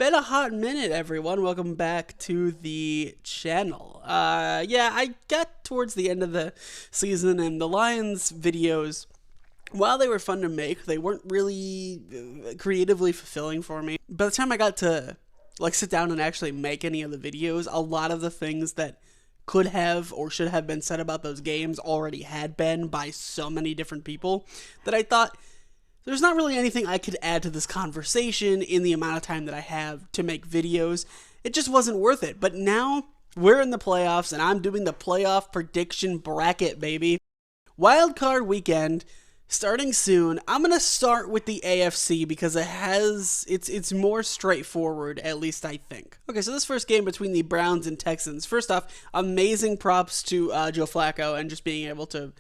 been a hot minute, everyone. Welcome back to the channel. I got towards the end of the season, and the Lions videos, while they were fun to make, they weren't really creatively fulfilling for me. By the time I got to sit down and actually make any of the videos, a lot of the things that could have or should have been said about those games already had been by so many different people that I thought there's not really anything I could add to this conversation in the amount of time that I have to make videos. It just wasn't worth it. But now we're in the playoffs, and I'm doing the playoff prediction bracket, baby. Wild card weekend starting soon. I'm going to start with the AFC because it's more straightforward, at least I think. Okay, so this first game between the Browns and Texans. First off, amazing props to Joe Flacco and just being able to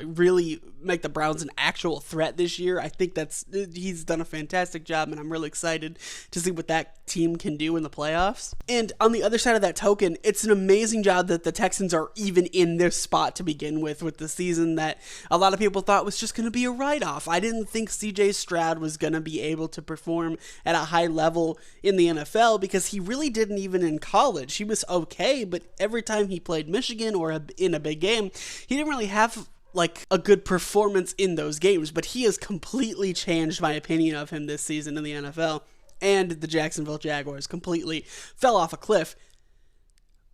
really make the Browns an actual threat this year. I think he's done a fantastic job, and I'm really excited to see what that team can do in the playoffs. And on the other side of that token, it's an amazing job that the Texans are even in this spot to begin with the season that a lot of people thought was just going to be a write-off. I didn't think CJ Stroud was going to be able to perform at a high level in the NFL because he really didn't even in college. He was okay, but every time he played Michigan or in a big game, he didn't really have a good performance in those games, but he has completely changed my opinion of him this season in the NFL, and the Jacksonville Jaguars completely fell off a cliff.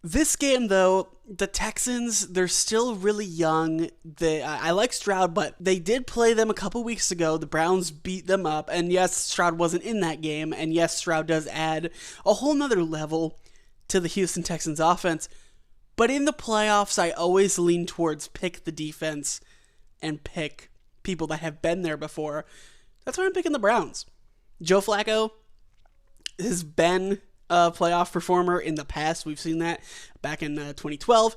This game, though, the Texans, they're still really young. I like Stroud, but they did play them a couple weeks ago. The Browns beat them up, and yes, Stroud wasn't in that game, and yes, Stroud does add a whole nother level to the Houston Texans offense. But in the playoffs, I always lean towards pick the defense and pick people that have been there before. That's why I'm picking the Browns. Joe Flacco has been a playoff performer in the past. We've seen that back in 2012.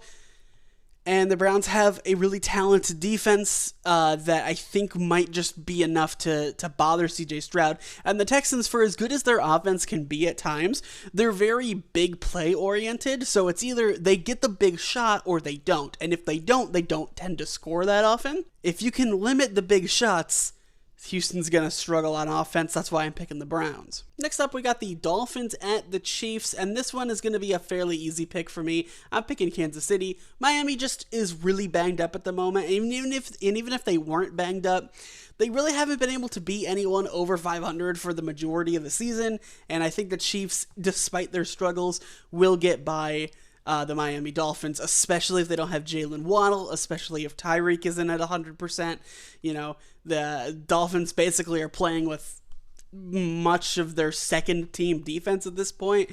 And the Browns have a really talented defense that I think might just be enough to bother CJ Stroud. And the Texans, for as good as their offense can be at times, they're very big play oriented. So it's either they get the big shot or they don't. And if they don't tend to score that often. If you can limit the big shots, Houston's going to struggle on offense. That's why I'm picking the Browns. Next up, we got the Dolphins at the Chiefs, and this one is going to be a fairly easy pick for me. I'm picking Kansas City. Miami just is really banged up at the moment, and even if they weren't banged up, they really haven't been able to beat anyone over 500 for the majority of the season, and I think the Chiefs, despite their struggles, will get by the Miami Dolphins, especially if they don't have Jalen Waddle, especially if Tyreek isn't at 100%. You know, the Dolphins basically are playing with much of their second team defense at this point.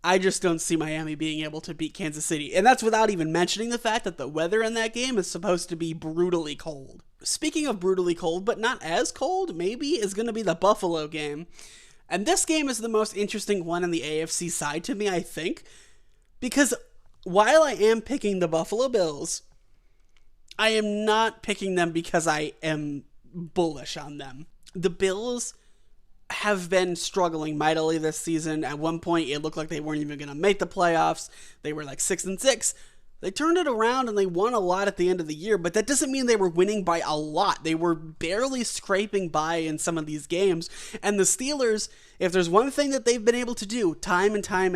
I just don't see Miami being able to beat Kansas City. And that's without even mentioning the fact that the weather in that game is supposed to be brutally cold. Speaking of brutally cold, but not as cold, maybe, is going to be the Buffalo game. And this game is the most interesting one on the AFC side to me, I think. Because while I am picking the Buffalo Bills, I am not picking them because I am bullish on them. The Bills have been struggling mightily this season. At one point, it looked like they weren't even going to make the playoffs. They were 6-6. They turned it around and they won a lot at the end of the year, but that doesn't mean they were winning by a lot. They were barely scraping by in some of these games. And the Steelers, if there's one thing that they've been able to do time and time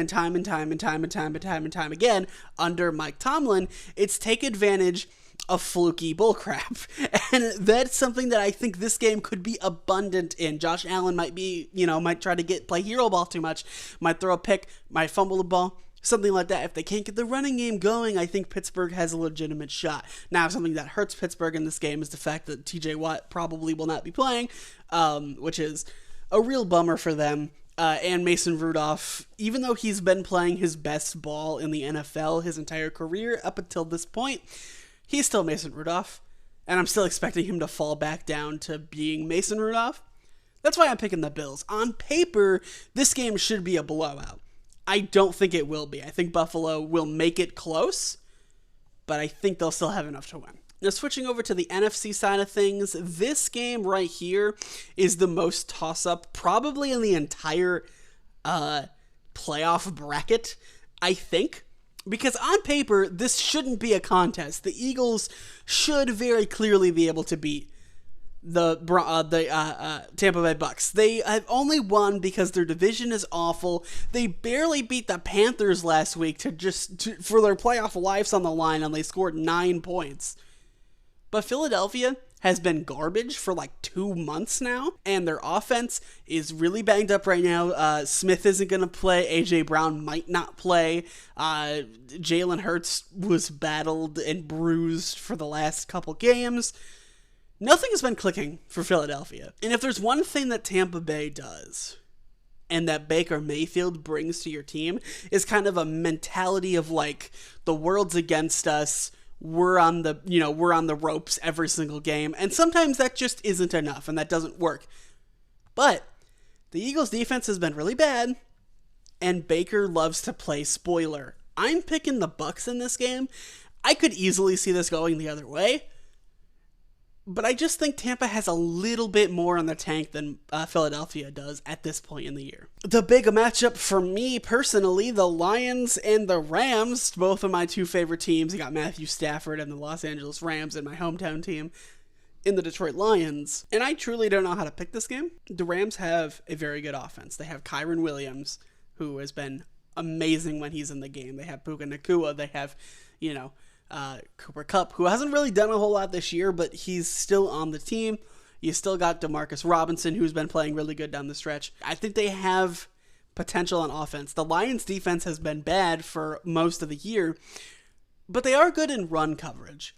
again under Mike Tomlin, it's take advantage of fluky bullcrap. And that's something that I think this game could be abundant in. Josh Allen might try to play hero ball too much, might throw a pick, might fumble the ball. Something like that. If they can't get the running game going, I think Pittsburgh has a legitimate shot. Now, something that hurts Pittsburgh in this game is the fact that TJ Watt probably will not be playing, which is a real bummer for them. And Mason Rudolph, even though he's been playing his best ball in the NFL his entire career up until this point, he's still Mason Rudolph. And I'm still expecting him to fall back down to being Mason Rudolph. That's why I'm picking the Bills. On paper, this game should be a blowout. I don't think it will be. I think Buffalo will make it close, but I think they'll still have enough to win. Now, switching over to the NFC side of things, this game right here is the most toss-up probably in the entire playoff bracket, I think. Because on paper, this shouldn't be a contest. The Eagles should very clearly be able to beat the Tampa Bay Bucks. They have only won because their division is awful. They barely beat the Panthers last week for their playoff lives on the line, and they scored 9 points. But Philadelphia has been garbage for like 2 months now, and their offense is really banged up right now. Smith isn't going to play. A.J. Brown might not play. Jalen Hurts was battled and bruised for the last couple games. Nothing has been clicking for Philadelphia. And if there's one thing that Tampa Bay does, and that Baker Mayfield brings to your team, is kind of a mentality of like, the world's against us. We're on the ropes every single game. And sometimes that just isn't enough, and that doesn't work. But the Eagles' defense has been really bad, and Baker loves to play spoiler. I'm picking the Bucks in this game. I could easily see this going the other way, but I just think Tampa has a little bit more on the tank than Philadelphia does at this point in the year. The big matchup for me personally, the Lions and the Rams, both of my 2 favorite teams. You got Matthew Stafford and the Los Angeles Rams, and my hometown team in the Detroit Lions. And I truly don't know how to pick this game. The Rams have a very good offense. They have Kyren Williams, who has been amazing when he's in the game. They have Puka Nacua. They have, Cooper Kupp, who hasn't really done a whole lot this year, but he's still on the team. You still got Demarcus Robinson, who's been playing really good down the stretch. I think they have potential on offense. The Lions' defense has been bad for most of the year, but they are good in run coverage.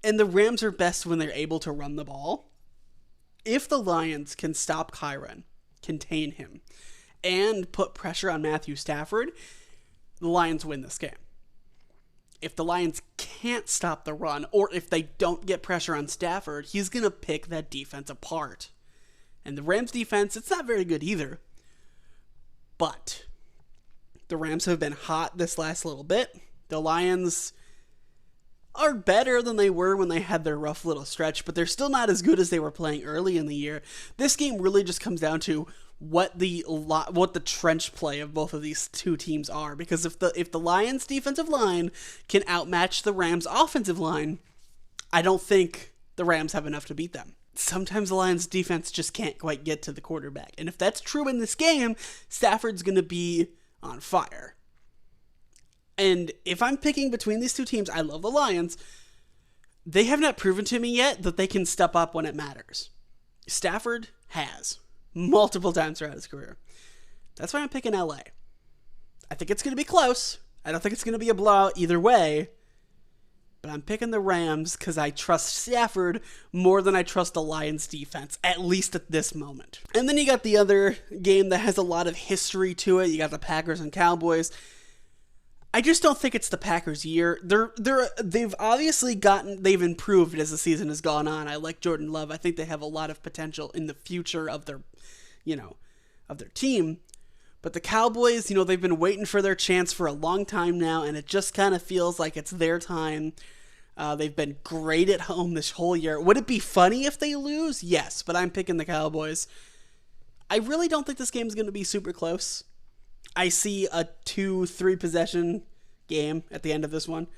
And the Rams are best when they're able to run the ball. If the Lions can stop Kyren, contain him, and put pressure on Matthew Stafford, the Lions win this game. If the Lions can't stop the run, or if they don't get pressure on Stafford, he's going to pick that defense apart. And the Rams defense, it's not very good either. But the Rams have been hot this last little bit. The Lions are better than they were when they had their rough little stretch, but they're still not as good as they were playing early in the year. This game really just comes down to what the trench play of both of these 2 teams are, because if the Lions defensive line can outmatch the Rams offensive line, I don't think the Rams have enough to beat them. Sometimes the Lions defense just can't quite get to the quarterback, and if that's true in this game, Stafford's going to be on fire. And if I'm picking between these 2 teams, I love the Lions. They have not proven to me yet that they can step up when it matters. Stafford has multiple times throughout his career. That's why I'm picking LA. I think it's going to be close. I don't think it's going to be a blowout either way. But I'm picking the Rams because I trust Stafford more than I trust the Lions defense, at least at this moment. And then you got the other game that has a lot of history to it. You got the Packers and Cowboys. I just don't think it's the Packers' year. They've improved as the season has gone on. I like Jordan Love. I think they have a lot of potential in the future of their team. But the Cowboys, they've been waiting for their chance for a long time now, and it just kind of feels like it's their time. They've been great at home this whole year. Would it be funny if they lose? Yes, but I'm picking the Cowboys. I really don't think this game is going to be super close. I see a 2-3 possession game at the end of this one.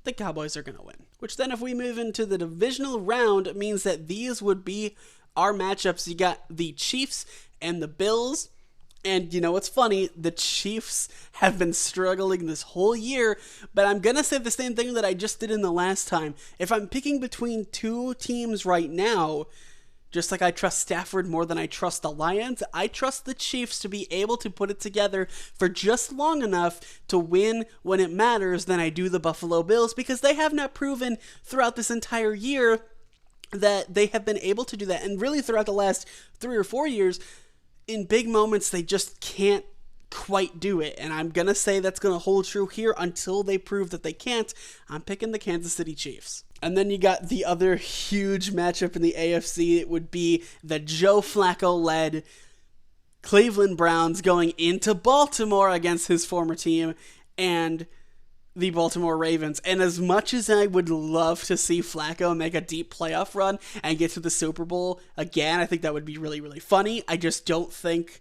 The Cowboys are going to win. Which then, if we move into the divisional round, it means that these would be our matchups. You got the Chiefs and the Bills. And what's funny? The Chiefs have been struggling this whole year, but I'm going to say the same thing that I just did in the last time. If I'm picking between 2 teams right now, just like I trust Stafford more than I trust the Lions, I trust the Chiefs to be able to put it together for just long enough to win when it matters than I do the Buffalo Bills, because they have not proven throughout this entire year that they have been able to do that. And really throughout the last 3 or 4 years, in big moments, they just can't quite do it. And I'm going to say that's going to hold true here until they prove that they can't. I'm picking the Kansas City Chiefs. And then you got the other huge matchup in the AFC. It would be the Joe Flacco-led Cleveland Browns going into Baltimore against his former team and the Baltimore Ravens. And as much as I would love to see Flacco make a deep playoff run and get to the Super Bowl again, I think that would be really, really funny. I just don't think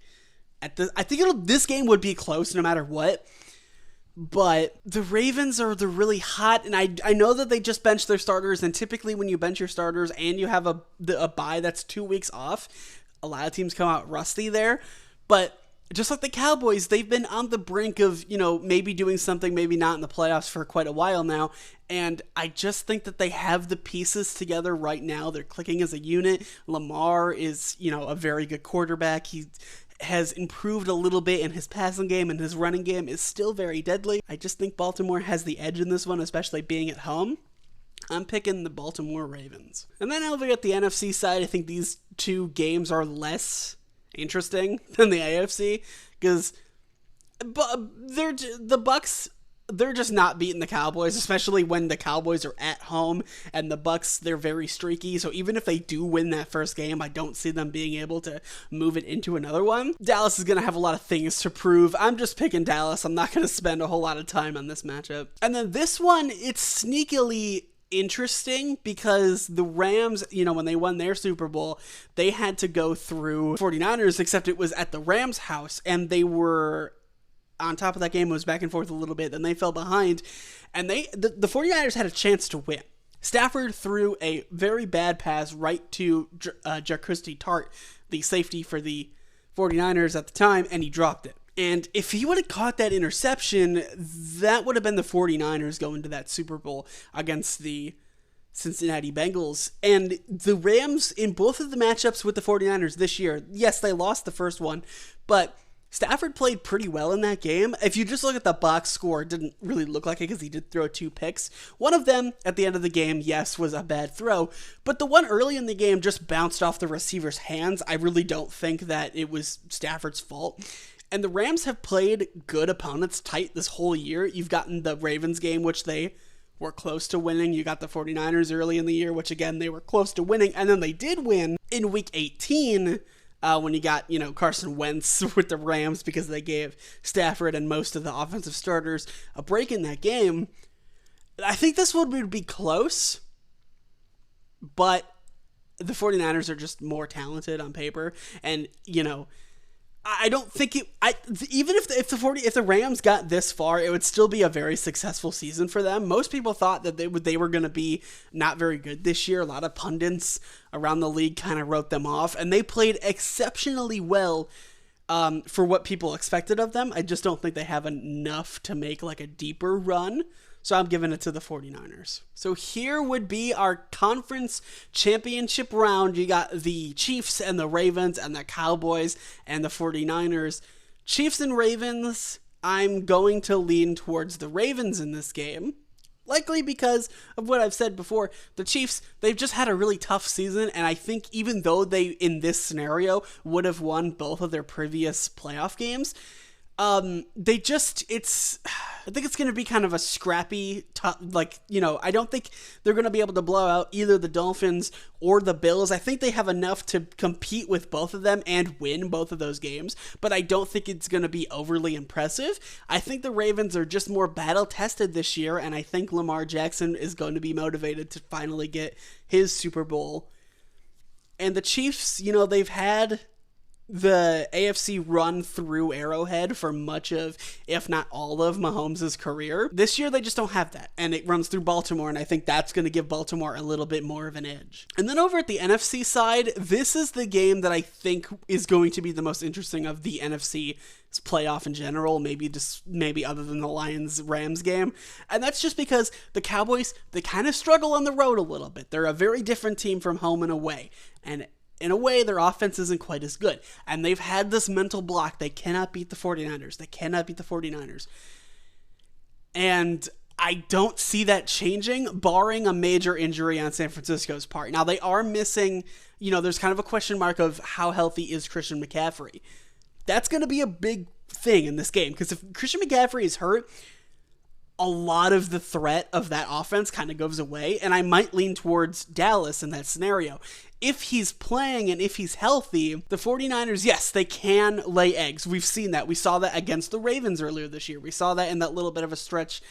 I think this game would be close no matter what. But the Ravens they're really hot, and I know that they just benched their starters, and typically when you bench your starters and you have a bye that's 2 weeks off, a lot of teams come out rusty there. But just like the Cowboys, they've been on the brink of, maybe doing something, maybe not in the playoffs for quite a while now. And I just think that they have the pieces together right now. They're clicking as a unit. Lamar is, a very good quarterback. He has improved a little bit in his passing game, and his running game is still very deadly. I just think Baltimore has the edge in this one, especially being at home. I'm picking the Baltimore Ravens. And then over at the NFC side, I think these two games are less interesting than the AFC, because the Bucks, they're just not beating the Cowboys, especially when the Cowboys are at home, and the Bucks, they're very streaky. So even if they do win that first game, I don't see them being able to move it into another one. Dallas is going to have a lot of things to prove. I'm just picking Dallas. I'm not going to spend a whole lot of time on this matchup. And then this one, it's sneakily interesting because the Rams, when they won their Super Bowl, they had to go through 49ers, except it was at the Rams' house, and they were on top of that game. It was back and forth a little bit, then they fell behind, and the 49ers had a chance to win. Stafford threw a very bad pass right to Jaquiski Tartt, the safety for the 49ers at the time, and he dropped it. And if he would have caught that interception, that would have been the 49ers going to that Super Bowl against the Cincinnati Bengals. And the Rams, in both of the matchups with the 49ers this year, yes, they lost the first one, but Stafford played pretty well in that game. If you just look at the box score, it didn't really look like it because he did throw 2 picks. One of them at the end of the game, yes, was a bad throw, but the one early in the game just bounced off the receiver's hands. I really don't think that it was Stafford's fault. And the Rams have played good opponents tight this whole year. You've gotten the Ravens game, which they were close to winning. You got the 49ers early in the year, which again, they were close to winning. And then they did win in week 18 when you got, Carson Wentz with the Rams, because they gave Stafford and most of the offensive starters a break in that game. I think this one would be close, but the 49ers are just more talented on paper. And, I don't think even if the Rams got this far, it would still be a very successful season for them. Most people thought that they were going to be not very good this year. A lot of pundits around the league kind of wrote them off, and they played exceptionally well for what people expected of them. I just don't think they have enough to make like a deeper run. So I'm giving it to the 49ers. So here would be our conference championship round. You got the Chiefs and the Ravens and the Cowboys and the 49ers. Chiefs and Ravens, I'm going to lean towards the Ravens in this game. Likely because of what I've said before. The Chiefs, they've just had a really tough season, and I think even though they, in this scenario, would have won both of their previous playoff games, I think it's going to be kind of a scrappy, I don't think they're going to be able to blow out either the Dolphins or the Bills. I think they have enough to compete with both of them and win both of those games, but I don't think it's going to be overly impressive. I think the Ravens are just more battle-tested this year, and I think Lamar Jackson is going to be motivated to finally get his Super Bowl. And the Chiefs, they've had the AFC run through Arrowhead for much of, if not all of, Mahomes' career. This year, they just don't have that, and it runs through Baltimore, and I think that's going to give Baltimore a little bit more of an edge. And then over at the NFC side, this is the game that I think is going to be the most interesting of the NFC playoff in general, maybe other than the Lions-Rams game. And that's just because the Cowboys, they kind of struggle on the road a little bit. They're a very different team from home and away, and in a way, their offense isn't quite as good. And they've had this mental block. They cannot beat the 49ers. And I don't see that changing, barring a major injury on San Francisco's part. Now, they are missing, there's kind of a question mark of how healthy is Christian McCaffrey. That's going to be a big thing in this game, because if Christian McCaffrey is hurt, a lot of the threat of that offense kind of goes away, and I might lean towards Dallas in that scenario. If he's playing and if he's healthy, the 49ers, yes, they can lay eggs. We've seen that. We saw that against the Ravens earlier this year. We saw that in that little bit of a stretch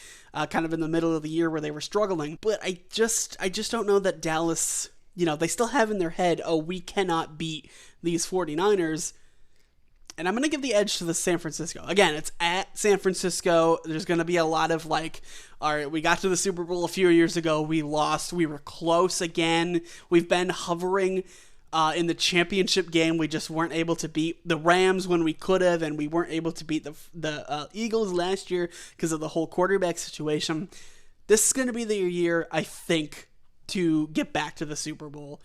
kind of in the middle of the year where they were struggling. But I just don't know that Dallas, they still have in their head, we cannot beat these 49ers. And I'm going to give the edge to the San Francisco. Again, it's at San Francisco. There's going to be a lot of like, all right, we got to the Super Bowl a few years ago. We lost. We were close again. We've been hovering in the championship game. We just weren't able to beat the Rams when we could have, and we weren't able to beat the Eagles last year because of the whole quarterback situation. This is going to be the year, I think, to get back to the Super Bowl,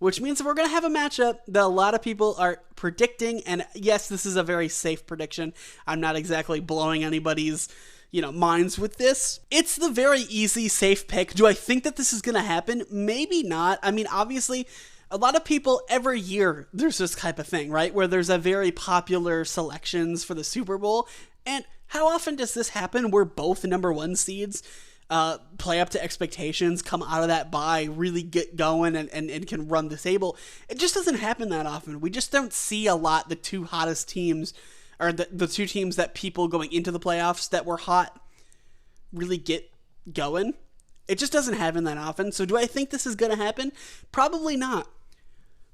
which means we're going to have a matchup that a lot of people are predicting. And yes, this is a very safe prediction. I'm not exactly blowing anybody's, minds with this. It's the very easy, safe pick. Do I think that this is going to happen? Maybe not. I mean, obviously, a lot of people every year, there's this type of thing, right? Where there's a very popular selections for the Super Bowl. And how often does this happen where both number one seeds play up to expectations, come out of that bye, really get going and can run the table? It just doesn't happen that often. We just don't see a lot the two hottest teams, or the two teams that people going into the playoffs that were hot really get going. It just doesn't happen that often. So do I think this is going to happen? Probably not.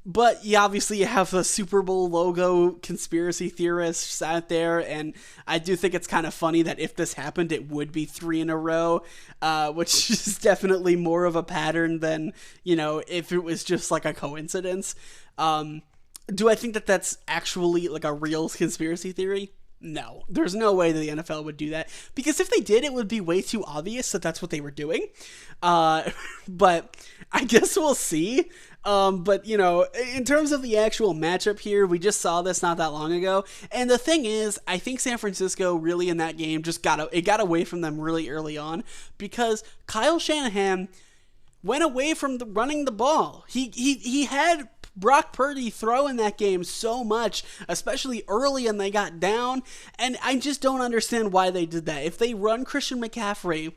But obviously you have the Super Bowl logo conspiracy theorists out there, and I do think it's kind of funny that if this happened, it would be 3 in a row, which is definitely more of a pattern than, if it was just like a coincidence. Do I think that that's actually like a real conspiracy theory? No, there's no way that the NFL would do that, because if they did, it would be way too obvious that that's what they were doing. But I guess we'll see. But in terms of the actual matchup here, we just saw this not that long ago. And the thing is, I think San Francisco really in that game just got away from them really early on, because Kyle Shanahan went away from running the ball. He had Brock Purdy throw in that game so much, especially early, and they got down. And I just don't understand why they did that. If they run Christian McCaffrey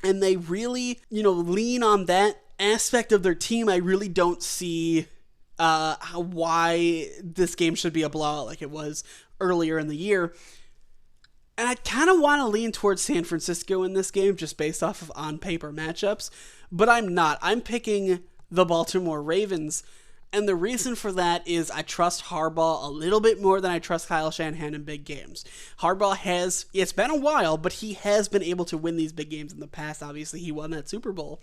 and they really, lean on that aspect of their team, I really don't see why this game should be a blowout like it was earlier in the year. And I kind of want to lean towards San Francisco in this game just based off of on-paper matchups, but I'm not. I'm picking the Baltimore Ravens, and the reason for that is I trust Harbaugh a little bit more than I trust Kyle Shanahan in big games. Harbaugh it's been a while, but he has been able to win these big games in the past. Obviously, he won that Super Bowl.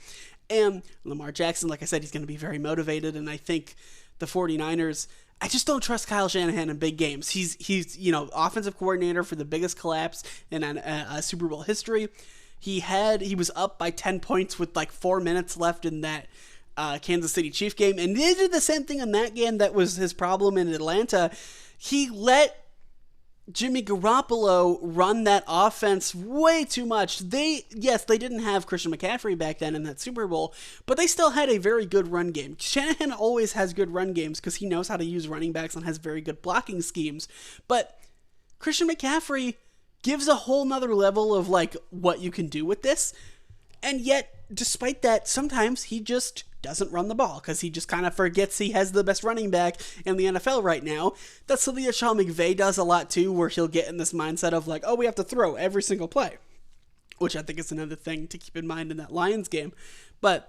And Lamar Jackson, like I said, he's going to be very motivated, and I think the 49ers, I just don't trust Kyle Shanahan in big games. He's offensive coordinator for the biggest collapse in Super Bowl history. He was up by 10 points with like 4 minutes left in that Kansas City Chief game, and they did the same thing in that game that was his problem in Atlanta. He let Jimmy Garoppolo run that offense way too much. They didn't have Christian McCaffrey back then in that Super Bowl, but they still had a very good run game. Shanahan always has good run games because he knows how to use running backs and has very good blocking schemes, but Christian McCaffrey gives a whole nother level of like what you can do with this. And yet, despite that, sometimes he just doesn't run the ball because he just kind of forgets he has the best running back in the NFL right now. That's something that Sean McVay does a lot too, where he'll get in this mindset of like, oh, we have to throw every single play, which I think is another thing to keep in mind in that Lions game. But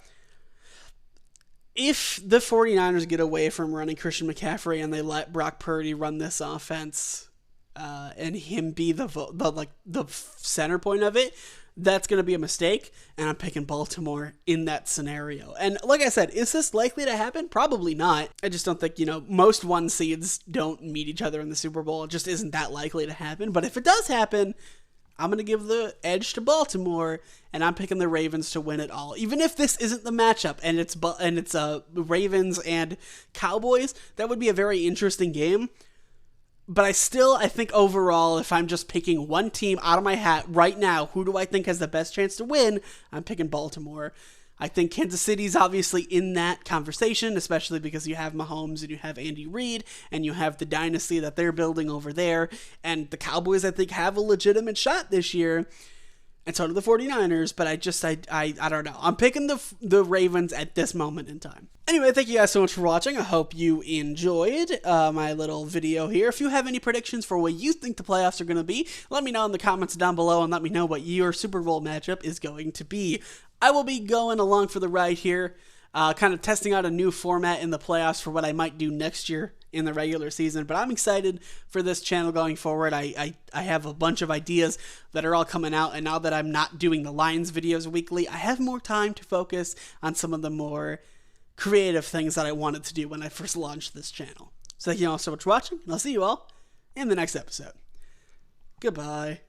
if the 49ers get away from running Christian McCaffrey and they let Brock Purdy run this offense and him be the center point of it, that's going to be a mistake, and I'm picking Baltimore in that scenario. And like I said, is this likely to happen? Probably not. I just don't think, most one seeds don't meet each other in the Super Bowl. It just isn't that likely to happen. But if it does happen, I'm going to give the edge to Baltimore, and I'm picking the Ravens to win it all. Even if this isn't the matchup, and it's Ravens and Cowboys, that would be a very interesting game. But I think overall, if I'm just picking one team out of my hat right now, who do I think has the best chance to win? I'm picking Baltimore. I think Kansas City's obviously in that conversation, especially because you have Mahomes and you have Andy Reid and you have the dynasty that they're building over there. And the Cowboys, I think, have a legitimate shot this year. And so do the 49ers, but I don't know. I'm picking the Ravens at this moment in time. Anyway, thank you guys so much for watching. I hope you enjoyed my little video here. If you have any predictions for what you think the playoffs are going to be, let me know in the comments down below and let me know what your Super Bowl matchup is going to be. I will be going along for the ride here, kind of testing out a new format in the playoffs for what I might do next year in the regular season. But I'm excited for this channel going forward. I have a bunch of ideas that are all coming out, and now that I'm not doing the Lions videos weekly, I have more time to focus on some of the more creative things that I wanted to do when I first launched this channel. So thank you all so much for watching, and I'll see you all in the next episode. Goodbye.